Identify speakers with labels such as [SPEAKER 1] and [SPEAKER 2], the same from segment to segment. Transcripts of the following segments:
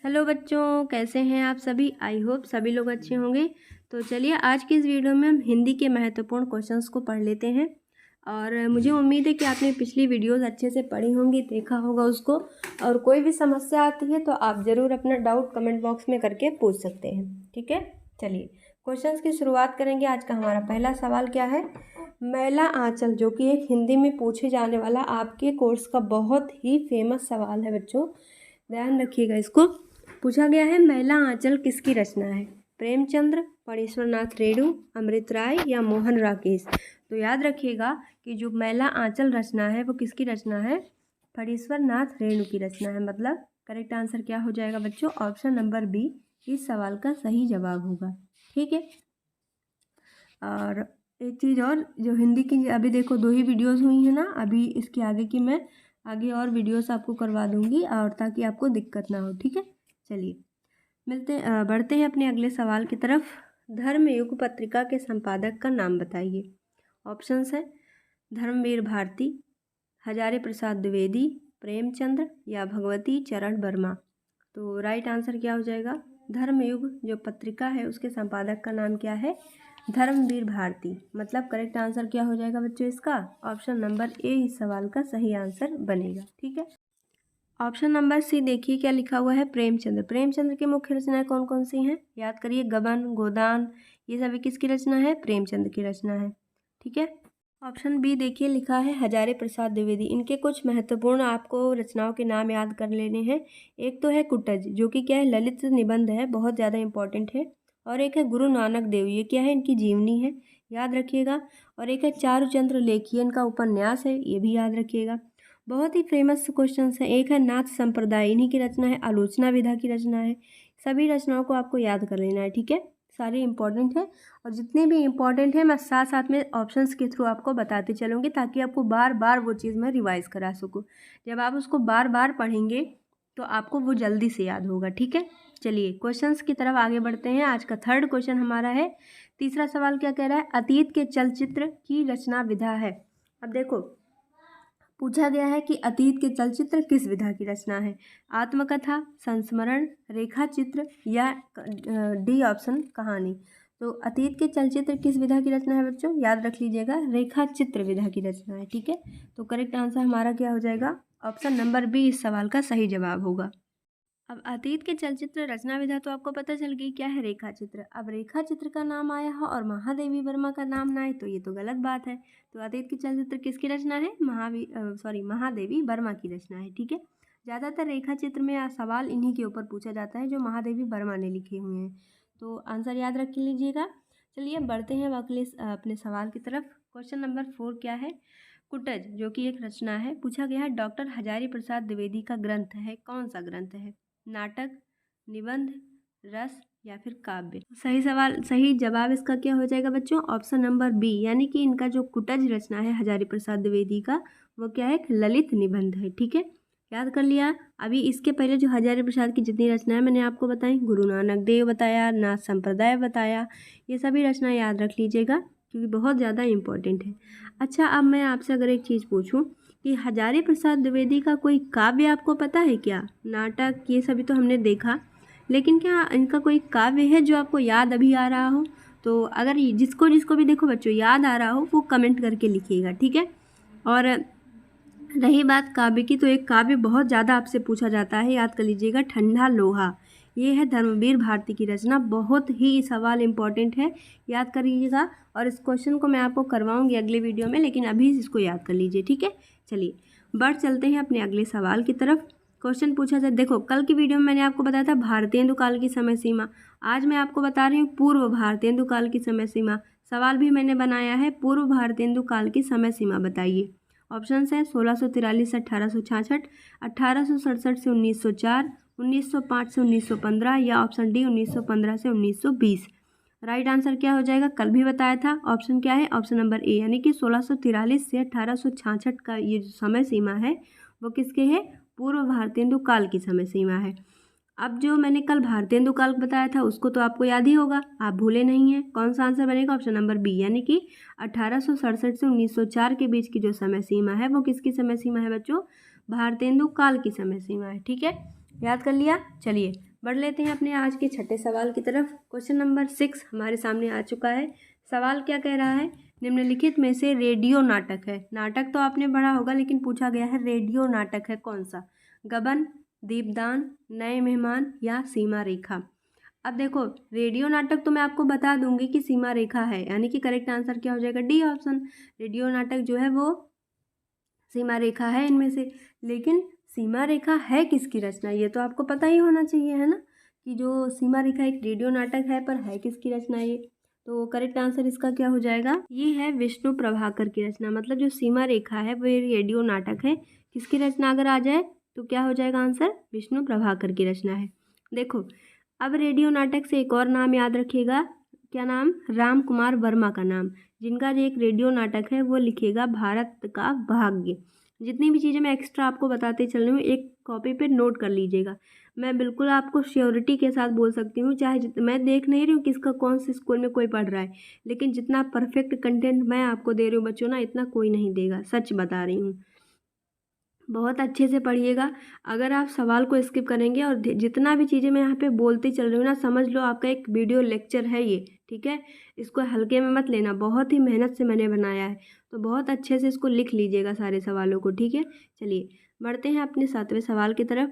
[SPEAKER 1] Hello बच्चों, कैसे हैं आप सभी। आई होप सभी लोग अच्छे होंगे। तो चलिए आज की इस वीडियो में हम हिंदी के महत्वपूर्ण क्वेश्चंस को पढ़ लेते हैं। और मुझे उम्मीद है कि आपने पिछली वीडियोस अच्छे से पढ़ी होंगी, देखा होगा उसको। और कोई भी समस्या आती है तो आप ज़रूर अपना डाउट कमेंट बॉक्स में करके पूछ सकते हैं। ठीक है, चलिए क्वेश्चंस की शुरुआत करेंगे। आज का हमारा पहला सवाल क्या है। मैला आंचल, जो कि एक हिंदी में पूछे जाने वाला आपके कोर्स का बहुत ही फेमस सवाल है बच्चों, ध्यान रखिएगा इसको। पूछा गया है मैला आंचल किसकी रचना है। प्रेमचंद्र, फणीश्वरनाथ रेणु, अमृत राय या मोहन राकेश। तो याद रखिएगा कि जो मैला आंचल रचना है वो किसकी रचना है, फणीश्वरनाथ रेणु की रचना है। मतलब करेक्ट आंसर क्या हो जाएगा बच्चों, ऑप्शन नंबर बी इस सवाल का सही जवाब होगा। ठीक है। और एक चीज़ और, जो हिंदी की अभी देखो 2 ही वीडियोस हुई है ना, अभी इसके आगे की मैं आगे और वीडियोस आपको करवा दूंगी, और ताकि आपको दिक्कत ना हो। ठीक है, चलिए बढ़ते हैं अपने अगले सवाल की तरफ। धर्मयुग पत्रिका के संपादक का नाम बताइए। ऑप्शंस है धर्मवीर भारती, हजारी प्रसाद द्विवेदी, प्रेमचंद्र या भगवती चरण वर्मा। तो राइट आंसर क्या हो जाएगा, धर्मयुग जो पत्रिका है उसके संपादक का नाम क्या है, धर्मवीर भारती। मतलब करेक्ट आंसर क्या हो जाएगा बच्चों इसका, ऑप्शन नंबर ए इस सवाल का सही आंसर बनेगा। ठीक है। ऑप्शन नंबर सी देखिए क्या लिखा हुआ है, प्रेमचंद्र। प्रेमचंद्र की मुख्य रचनाएं कौन कौन सी हैं, याद करिए। गबन, गोदान, ये सभी किसकी रचना है, प्रेमचंद्र की रचना है। ठीक है। ऑप्शन बी देखिए लिखा है हजारी प्रसाद द्विवेदी। इनके कुछ महत्वपूर्ण आपको रचनाओं के नाम याद कर लेने हैं। एक तो है कुटज, जो कि क्या है, ललित निबंध है, बहुत ज़्यादा इंपॉर्टेंट है। और एक है गुरु नानक देव, ये क्या है, इनकी जीवनी है, याद रखिएगा। और एक है चारुचंद्र लेखिए, इनका उपन्यास है, ये भी याद रखिएगा। बहुत ही फेमस क्वेश्चन है। एक है नाथ संप्रदाय, इन्हीं की रचना है, आलोचना विधा की रचना है। सभी रचनाओं को आपको याद कर लेना है। ठीक है, सारी इंपॉर्टेंट है, और जितने भी इंपॉर्टेंट है मैं साथ साथ में ऑप्शंस के थ्रू आपको बताती चलूँगी, ताकि आपको बार बार वो चीज़ मैं रिवाइज़ करा सकूँ। जब आप उसको बार बार पढ़ेंगे तो आपको वो जल्दी से याद होगा। ठीक है, चलिए क्वेश्चंस की तरफ आगे बढ़ते हैं। आज का थर्ड क्वेश्चन हमारा है, तीसरा सवाल क्या कह रहा है, अतीत के चलचित्र की रचना विधा है। अब देखो पूछा गया है कि अतीत के चलचित्र किस विधा की रचना है, आत्मकथा, संस्मरण, रेखा चित्र या डी ऑप्शन कहानी। तो अतीत के चलचित्र किस विधा की रचना है बच्चों, याद रख लीजिएगा, रेखा चित्र विधा की रचना है। ठीक है, तो करेक्ट आंसर हमारा क्या हो जाएगा, ऑप्शन नंबर बी इस सवाल का सही जवाब होगा। अब अतीत के चलचित्र रचना विधा तो आपको पता चल गई क्या है, रेखा चित्र। अब रेखा चित्र का नाम आया है और महादेवी वर्मा का नाम ना आए तो ये तो गलत बात है। तो अतीत के चलचित्र किसकी रचना है, महादेवी वर्मा की रचना है। ठीक है, ज़्यादातर रेखा चित्र में सवाल इन्हीं के ऊपर पूछा जाता है जो महादेवी वर्मा ने लिखे हुए हैं। तो आंसर याद रख लीजिएगा। चलिए बढ़ते हैं अगले अपने सवाल की तरफ। क्वेश्चन नंबर 4 क्या है, कुटज जो कि एक रचना है, पूछा गया है डॉक्टर हजारी प्रसाद द्विवेदी का ग्रंथ है, कौन सा ग्रंथ है, नाटक, निबंध, रस या फिर काव्य। सही जवाब इसका क्या हो जाएगा बच्चों, ऑप्शन नंबर बी, यानी कि इनका जो कुटज रचना है हजारी प्रसाद द्विवेदी का, वो क्या है, एक ललित निबंध है। ठीक है, याद कर लिया। अभी इसके पहले जो हजारी प्रसाद की जितनी रचनाएं मैंने आपको बताई, गुरु नानक देव बताया, नाथ संप्रदाय बताया, ये सभी रचनाएं याद रख लीजिएगा क्योंकि बहुत ज़्यादा इंपॉर्टेंट है। अच्छा, अब मैं आपसे अगर एक चीज़ पूछूं कि हजारी प्रसाद द्विवेदी का कोई काव्य आपको पता है क्या, नाटक ये सभी तो हमने देखा, लेकिन क्या इनका कोई काव्य है जो आपको याद अभी आ रहा हो। तो अगर जिसको जिसको भी देखो बच्चों याद आ रहा हो वो कमेंट करके लिखिएगा। ठीक है, और रही बात काव्य की, तो एक काव्य बहुत ज़्यादा आपसे पूछा जाता है, याद कर लीजिएगा, ठंडा लोहा। ये है धर्मवीर भारती की रचना, बहुत ही सवाल इम्पॉर्टेंट है, याद करिएगा। और इस क्वेश्चन को मैं आपको करवाऊंगी अगले वीडियो में, लेकिन अभी इसको याद कर लीजिए। ठीक है, चलिए बढ़ चलते हैं अपने अगले सवाल की तरफ। क्वेश्चन पूछा जाए, देखो कल की वीडियो में मैंने आपको बताया था भारतेंदु काल की समय सीमा, आज मैं आपको बता रही हूँ पूर्व भारतेंदु काल की समय सीमा। सवाल भी मैंने बनाया है, पूर्व भारतेंदु काल की समय सीमा बताइए। ऑप्शंस हैं 1643 से 1866, 1867 से 1904, 1905 से 1915 या ऑप्शन डी 1915 से 1920। राइट आंसर क्या हो जाएगा, कल भी बताया था, ऑप्शन क्या है, ऑप्शन नंबर ए, यानी कि 1643 से 1866 का ये जो समय सीमा है वो किसके है, पूर्व भारतेंदु काल की समय सीमा है। अब जो मैंने कल भारतेंदु काल बताया था उसको तो आपको याद ही होगा, आप भूले नहीं हैं। कौन सा आंसर बनेगा, ऑप्शन नंबर बी, यानी कि 1867 से 1904 के बीच की जो समय सीमा है वो किसकी समय सीमा है बच्चों, भारतेंदु काल की समय सीमा है। ठीक है, याद कर लिया। चलिए बढ़ लेते हैं अपने आज के छठे सवाल की तरफ। क्वेश्चन नंबर 6 हमारे सामने आ चुका है। सवाल क्या कह रहा है, निम्नलिखित में से रेडियो नाटक है, नाटक तो आपने पढ़ा होगा लेकिन पूछा गया है रेडियो नाटक है कौन सा, गबन, दीपदान, नए मेहमान या सीमा रेखा। अब देखो रेडियो नाटक तो मैं आपको बता दूंगी कि सीमा रेखा है, यानी कि करेक्ट आंसर क्या हो जाएगा, डी ऑप्शन। रेडियो नाटक जो है वो सीमा रेखा है इनमें से। लेकिन सीमा रेखा है किसकी रचना, ये तो आपको पता ही होना चाहिए, है ना, कि जो सीमा रेखा एक रेडियो नाटक है, पर है किसकी रचना ये। तो करेक्ट आंसर इसका क्या हो जाएगा, ये है विष्णु प्रभाकर की रचना। मतलब जो सीमा रेखा है वो रेडियो नाटक है, किसकी रचना अगर आ जाए तो क्या हो जाएगा आंसर, विष्णु प्रभाकर की रचना है। देखो अब रेडियो नाटक से एक और नाम याद रखिएगा, क्या नाम, राम कुमार वर्मा का नाम, जिनका जो एक रेडियो नाटक है वो लिखेगा भारत का भाग्य। जितनी भी चीज़ें मैं एक्स्ट्रा आपको बताते चल रही हूँ एक कॉपी पे नोट कर लीजिएगा। मैं बिल्कुल आपको श्योरिटी के साथ बोल सकती हूँ, चाहे मैं देख नहीं रही हूँ किसका कौन से स्कूल में कोई पढ़ रहा है, लेकिन जितना परफेक्ट कंटेंट मैं आपको दे रही हूँ बच्चों ना, इतना कोई नहीं देगा, सच बता रही हूँ। बहुत अच्छे से पढ़िएगा। अगर आप सवाल को स्किप करेंगे और जितना भी चीज़ें मैं यहाँ पे बोलती चल रही हूँ ना, समझ लो आपका एक वीडियो लेक्चर है ये, ठीक है। इसको हल्के में मत लेना, बहुत ही मेहनत से मैंने बनाया है, तो बहुत अच्छे से इसको लिख लीजिएगा सारे सवालों को, ठीक है। चलिए बढ़ते हैं अपने 7वें सवाल की तरफ।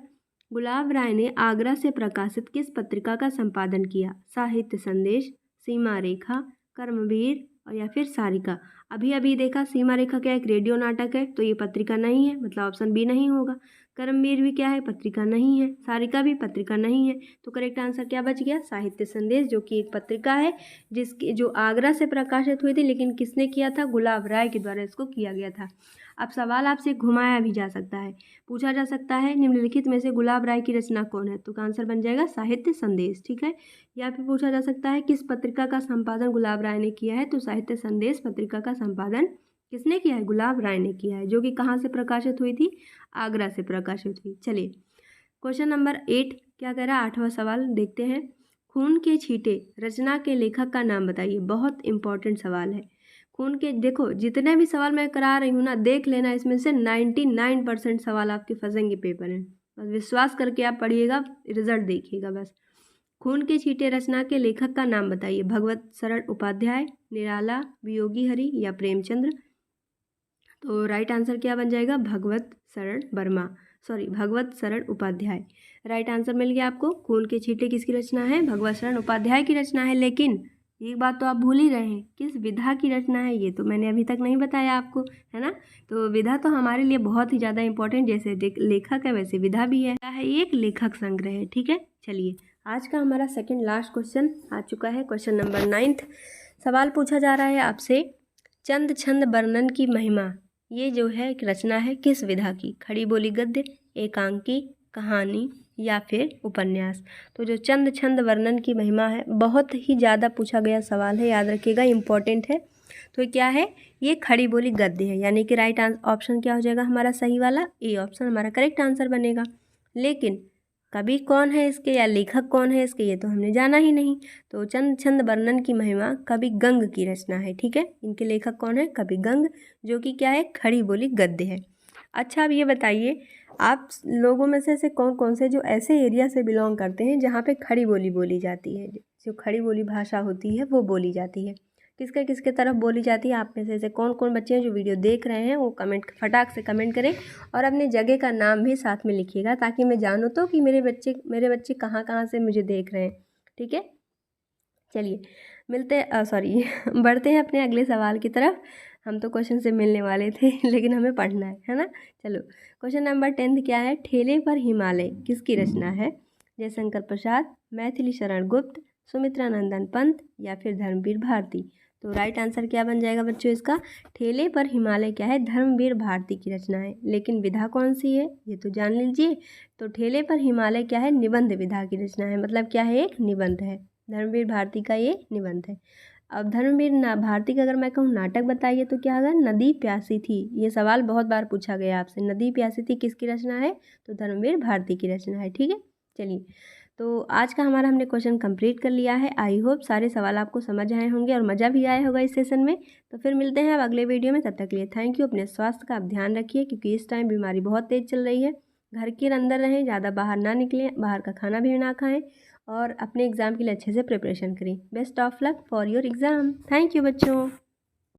[SPEAKER 1] गुलाब राय ने आगरा से प्रकाशित किस पत्रिका का संपादन किया, साहित्य संदेश, सीमा रेखा, कर्मवीर और या फिर सारिका। अभी अभी देखा सीमा रेखा क्या एक रेडियो नाटक है, तो ये पत्रिका नहीं है, मतलब ऑप्शन बी नहीं होगा। कर्मवीर भी क्या है, पत्रिका नहीं है। सारिका भी पत्रिका नहीं है। तो करेक्ट आंसर क्या बच गया, साहित्य संदेश, जो कि एक पत्रिका है जिसकी जो आगरा से प्रकाशित हुई थी, लेकिन किसने किया था, गुलाब राय के द्वारा इसको किया गया था। अब सवाल आपसे घुमाया भी जा सकता है, पूछा जा सकता है निम्नलिखित में से गुलाब राय की रचना कौन है, तो आंसर बन जाएगा साहित्य संदेश, ठीक है। या फिर पूछा जा सकता है किस पत्रिका का संपादन गुलाब राय ने किया है, तो साहित्य संदेश पत्रिका का संपादन किसने किया है, गुलाब राय ने किया है, जो कि कहाँ से प्रकाशित हुई थी, आगरा से प्रकाशित हुई। चलिए क्वेश्चन नंबर 8 क्या कह रहा है, 8वां सवाल देखते हैं। खून के छींटे रचना के लेखक का नाम बताइए। बहुत इंपॉर्टेंट सवाल है। खून के, देखो जितने भी सवाल मैं करा रही हूँ ना, देख लेना इसमें से 99% सवाल आपके फंसेंगे पेपर में, बस विश्वास करके आप पढ़िएगा, रिजल्ट देखिएगा बस। खून के छींटे रचना के लेखक का नाम बताइए। भगवत शरण उपाध्याय, निराला, वियोगी हरि या प्रेमचंद्र। तो राइट आंसर क्या बन जाएगा, भगवत शरण उपाध्याय। राइट आंसर मिल गया आपको। खून के छींटे किसकी रचना है, भगवत शरण उपाध्याय की रचना है। लेकिन एक बात तो आप भूल ही रहे हैं, किस विधा की रचना है, ये तो मैंने अभी तक नहीं बताया आपको, है ना। तो विधा तो हमारे लिए बहुत ही ज़्यादा इंपॉर्टेंट, जैसे लेखक है वैसे विधा भी है एक लेखक संग्रह है, ठीक है। चलिए आज का हमारा सेकंड लास्ट क्वेश्चन आ चुका है। क्वेश्चन नंबर 9 सवाल पूछा जा रहा है आपसे, चंद छंद वर्णन की महिमा, ये जो है एक रचना है किस विधा की, खड़ी बोली गद्य, एकांकी, कहानी या फिर उपन्यास। तो जो चंद छंद वर्णन की महिमा है, बहुत ही ज़्यादा पूछा गया सवाल है, याद रखिएगा, इम्पोर्टेंट है। तो क्या है, ये खड़ी बोली गद्य है, यानी कि राइट ऑप्शन क्या हो जाएगा हमारा सही वाला, ए ऑप्शन हमारा करेक्ट आंसर बनेगा। लेकिन कवि कौन है इसके या लेखक कौन है इसके, ये तो हमने जाना ही नहीं। तो चंद छंद वर्णन की महिमा कवि गंग की रचना है, ठीक है। इनके लेखक कौन है, कवि गंग, जो कि क्या है, खड़ी बोली गद्य है। अच्छा अब ये बताइए, आप लोगों में से ऐसे कौन कौन से जो ऐसे एरिया से बिलोंग करते हैं जहाँ पे खड़ी बोली बोली जाती है, जो खड़ी बोली भाषा होती है वो बोली जाती है, किसके किसके तरफ बोली जाती है। आप में से ऐसे कौन कौन बच्चे हैं जो वीडियो देख रहे हैं, वो कमेंट फटाक से कमेंट करें और अपने जगह का नाम भी साथ में लिखिएगा, ताकि मैं जानूँ तो कि मेरे बच्चे कहाँ कहाँ से मुझे देख रहे हैं, ठीक है। चलिए बढ़ते हैं अपने अगले सवाल की तरफ। हम तो क्वेश्चन से मिलने वाले थे लेकिन हमें पढ़ना है ना। चलो क्वेश्चन नंबर 10 क्या है, ठेले पर हिमालय किसकी रचना है, जयशंकर प्रसाद, मैथिली शरण गुप्त, सुमित्रा नंदन पंत या फिर धर्मवीर भारती। तो राइट आंसर क्या बन जाएगा बच्चों इसका, ठेले पर हिमालय क्या है, धर्मवीर भारती की रचना है। लेकिन विधा कौन सी है ये तो जान लीजिए। तो ठेले पर हिमालय क्या है, निबंध विधा की रचना है, मतलब क्या है, एक निबंध है। धर्मवीर भारती का ये निबंध है। अब धर्मवीर भारती का अगर मैं कहूँ नाटक बताइए तो क्या होगा, नदी प्यासी थी। ये सवाल बहुत बार पूछा गया आपसे, नदी प्यासी थी किसकी रचना है, तो धर्मवीर भारती की रचना है, ठीक है। चलिए तो आज का हमारा हमने क्वेश्चन कंप्लीट कर लिया है। आई होप सारे सवाल आपको समझ आए होंगे और मज़ा भी आया होगा इस सेशन में। तो फिर मिलते हैं अब अगले वीडियो में, तब तक के लिए थैंक यू। अपने स्वास्थ्य का आप ध्यान रखिए, क्योंकि इस टाइम बीमारी बहुत तेज़ चल रही है, घर के अंदर रहें, ज़्यादा बाहर ना निकलें, बाहर का खाना भी ना खाएं और अपने एग्ज़ाम के लिए अच्छे से प्रिपरेशन करें। Best of luck for your exam. Thank you बच्चों।